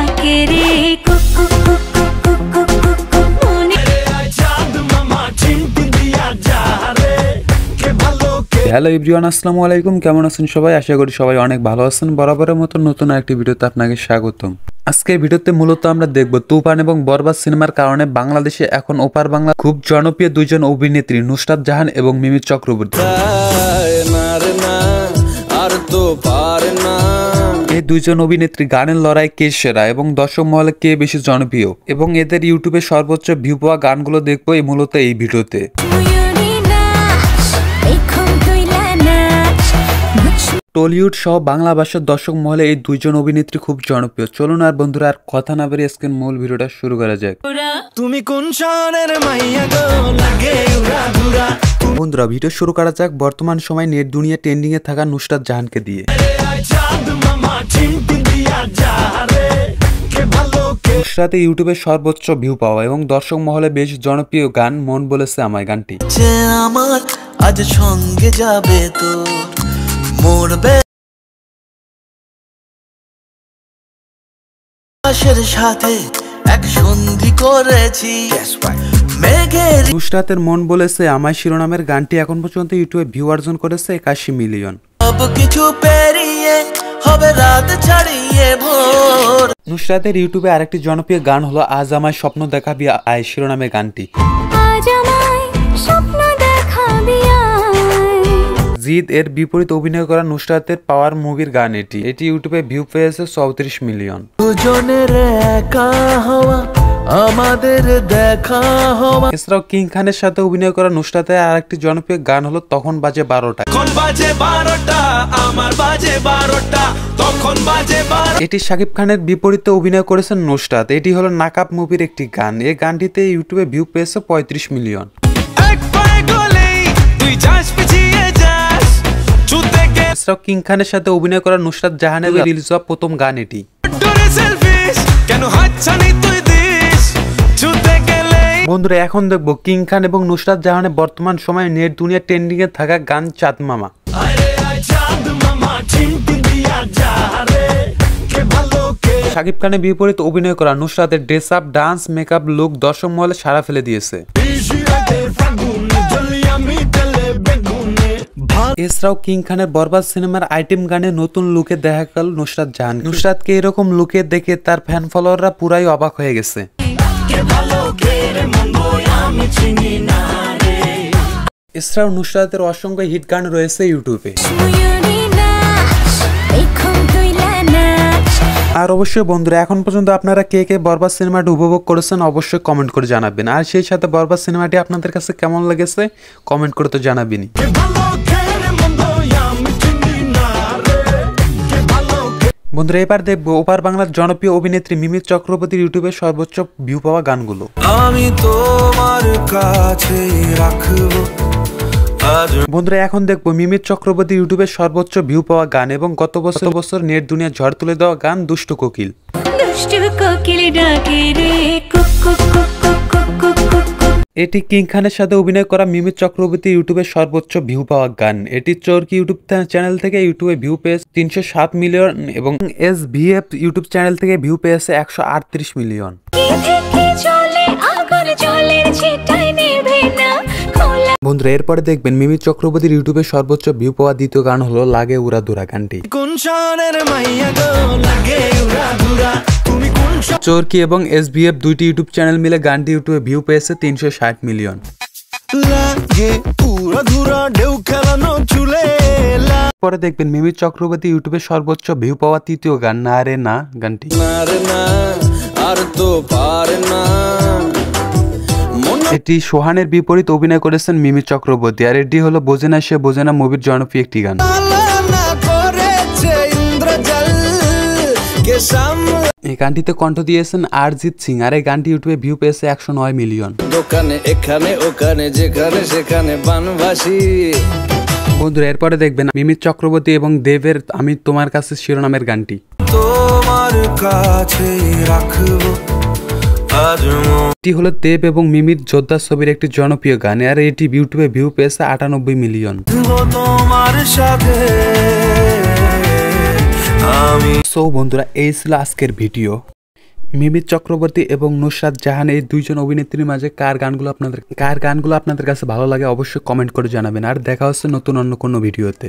ডাকে রে কুকু কুকু কুকু কুকু মনে চাঁদ মামা চিমটি দিয়া যা রে কে ভালো কে। হ্যালো এভরিওয়ান, আসসালামু আলাইকুম। কেমন আছেন সবাই? আশা করি সবাই অনেক ভালো আছেন। বরাবরের মতো নতুন একটি ভিডিওতে আপনাকে স্বাগতম। আজকের ভিডিওতে মূলত আমরা দেখব তুফান এবং বরবাদ সিনেমার কারণে বাংলাদেশে এখন ওপার বাংলা খুব জনপ্রিয় দুইজন অভিনেত্রী নুসরাত জাহান এবং মিমি চক্রবর্তী। এই দুইজন অভিনেত্রী গানের লড়াই কে সেরা এবং দর্শক মহলে কে বেশি জনপ্রিয় এবং এদের ইউটিউবে সর্বোচ্চ ভিউ পাওয়া গানগুলো দেখবো মূলত এই ভিডিওতে। টলিউড সহ বাংলা ভাষার দর্শক মহলে এই দুইজন অভিনেত্রী খুব জনপ্রিয়। চলুন আর বন্ধুরা আর কথা না বেরিয়ে আজকের মূল ভিডিওটা শুরু করা যাক। তুমি কোন শহরের মাইয়া গো লাগে উড়া ঘুরা। বন্ধুরা ভিডিও শুরু করা যাক বর্তমান সময় নেট দুনিয়া ট্রেন্ডিং এ থাকা নুসরাত জাহানকে দিয়ে। নুসরাতে ইউটিউবে সর্বোচ্চ ভিউ পাওয়া এবং দর্শক মহলে বেশ জনপ্রিয় গান মন বলেছে আমায় গানটি। আমার আজ সঙ্গে যাবে তো মরবে সাথে এক সন্ধি করেছি। নুসরাতের মন বলেছে আমায় শিরোনামের গানটি এখন পর্যন্ত ইউটিউবে ভিউ অর্জন করেছে 81 মিলিয়ন। সব কিছু পেরিয়ে হবে রাত ছাড়িয়ে ভোর। নুসরাতের ইউটিউবে আরেকটি জনপ্রিয় গান হলো আজ আমায় স্বপ্ন দেখাবি আয় শিরোনামের গানটি। জিদ এর বিপরীত অভিনয় করা নুসরাতের পাওয়ার মুভির গান এটি ইউটিউবে ভিউ পেয়েছে 34 মিলিয়ন। দুজনের একা হওয়া আমাদের দেখা হওয়া। এছাড়াও কিং খানের সাথে অভিনয় করা নুসরাতের আরেকটি জনপ্রিয় গান হলো তখন বাজে 12টা। এটি শাকিব খানের বিপরীতে অভিনয় করেছেন নুসরাত। এটি হলো নাকাব মুভির একটি গান। এই গানটিতে ইউটিউবে ভিউ পেয়েছে 35 মিলিয়ন। এছাড়াও কিং খানের সাথে অভিনয় করা নুসরাত জাহানের রিলিজ হওয়া প্রথম গান এটি। বন্ধুরা এখন দেখবো কিং খান এবং নুসরাত জাহানের বর্তমান সময়ে নেট দুনিয়া ট্রেন্ডিং এ থাকা গান চাঁদ মামা। শাকিব খানের বিপরীত অভিনয় করা নুসরাতের dress up dance makeup look দর্শক মহলে সাড়া ফেলে দিয়েছে। এছাড়াও কিং খানের বরবাদ সিনেমার আইটেম গানে নতুন লুকে দেখা গেল নুসরাত জাহান। নুসরাতকে এরকম লুকে দেখে তার ফ্যান ফলোয়াররা পুরাই অবাক হয়ে গেছে। এছাড়াও নুসরাতের অসংখ্য হিট গান রয়েছে ইউটিউবে। আর অবশ্যই বন্ধুরা এখন পর্যন্ত আপনারা কে কে বরবাদ সিনেমাটি উপভোগ করেছেন অবশ্যই কমেন্ট করে জানাবেন। আর সেই সাথে বরবাদ সিনেমাটি আপনাদের কাছে কেমন লেগেছে কমেন্ট করে তো জানাবেনই। বন্ধুরা এবার দেখবো ওপার বাংলার জনপ্রিয় অভিনেত্রী মিমি চক্রবর্তীর ইউটিউবে সর্বোচ্চ ভিউ পাওয়া গানগুলো। আমি তোমার কাছে রাখবো। বন্ধুরা এখন দেখবো মিমি চক্রবর্তী ইউটিউবে সর্বোচ্চ ভিউ পাওয়া গান এবং গত বছর নেট দুনিয়া ঝড় তুলে দেওয়া গান দুষ্টু কোকিল। এটি কিং খানের সাথে অভিনয় করা মিমি চক্রবর্তী ইউটিউবে সর্বোচ্চ ভিউ পাওয়া গান। এটি চরকি ইউটিউব চ্যানেল থেকে ইউটিউবে ভিউ পেয়েছে 307 মিলিয়ন এবং SVF ইউটিউব চ্যানেল থেকে ভিউ পেয়েছে 138 মিলিয়ন। বন্ধুরা এরপরে দেখবেন মিমি চক্রবর্তীর ইউটিউবে সর্বোচ্চ ভিউ পাওয়া দ্বিতীয় গান হলো লাগে উড়া দুরা গানটি। চরকি এবং SVF দুইটি ইউটিউব চ্যানেল মিলে গানটি ইউটিউবে ভিউ পেয়েছে 360 মিলিয়ন। পরে দেখবেন মিমি চক্রবর্তী ইউটিউবে সর্বোচ্চ ভিউ পাওয়া তৃতীয় গান না রে না গানটি। এটি সোহানের বিপরীত অভিনয় করেছেন মিমি চক্রবর্তী আর এটি হলো বোঝে না সে বোঝে না মুভির জনপ্রিয় একটি গান। এই গানটিতে কণ্ঠ দিয়েছেন অরিজিৎ সিং আর এই গানটি ইউটিউবে ভিউ পেয়েছে 109 মিলিয়ন। দোকানে এখানে ওখানে যেখানে সেখানে বানবাসী। বন্ধুরা এরপরে দেখবেন মিমি চক্রবর্তী এবং দেবের আমি তোমার কাছে শিরোনামের গানটি। তোমার কাছে রাখবো। এটি হলো দেব এবং মিমির যোদ্ধা ছবির একটি জনপ্রিয় গান আর এটি ইউটিউবে ভিউ পেয়েছে 98 মিলিয়ন। তোমার সাথে সো বন্ধুরা এই ছিল আজকের ভিডিও। মিমি চক্রবর্তী এবং নুসরাত জাহান এই দুইজন অভিনেত্রীর মাঝে কার গানগুলো আপনাদের কাছে ভালো লাগে অবশ্যই কমেন্ট করে জানাবেন। আর দেখা হচ্ছে নতুন অন্য কোনো ভিডিওতে।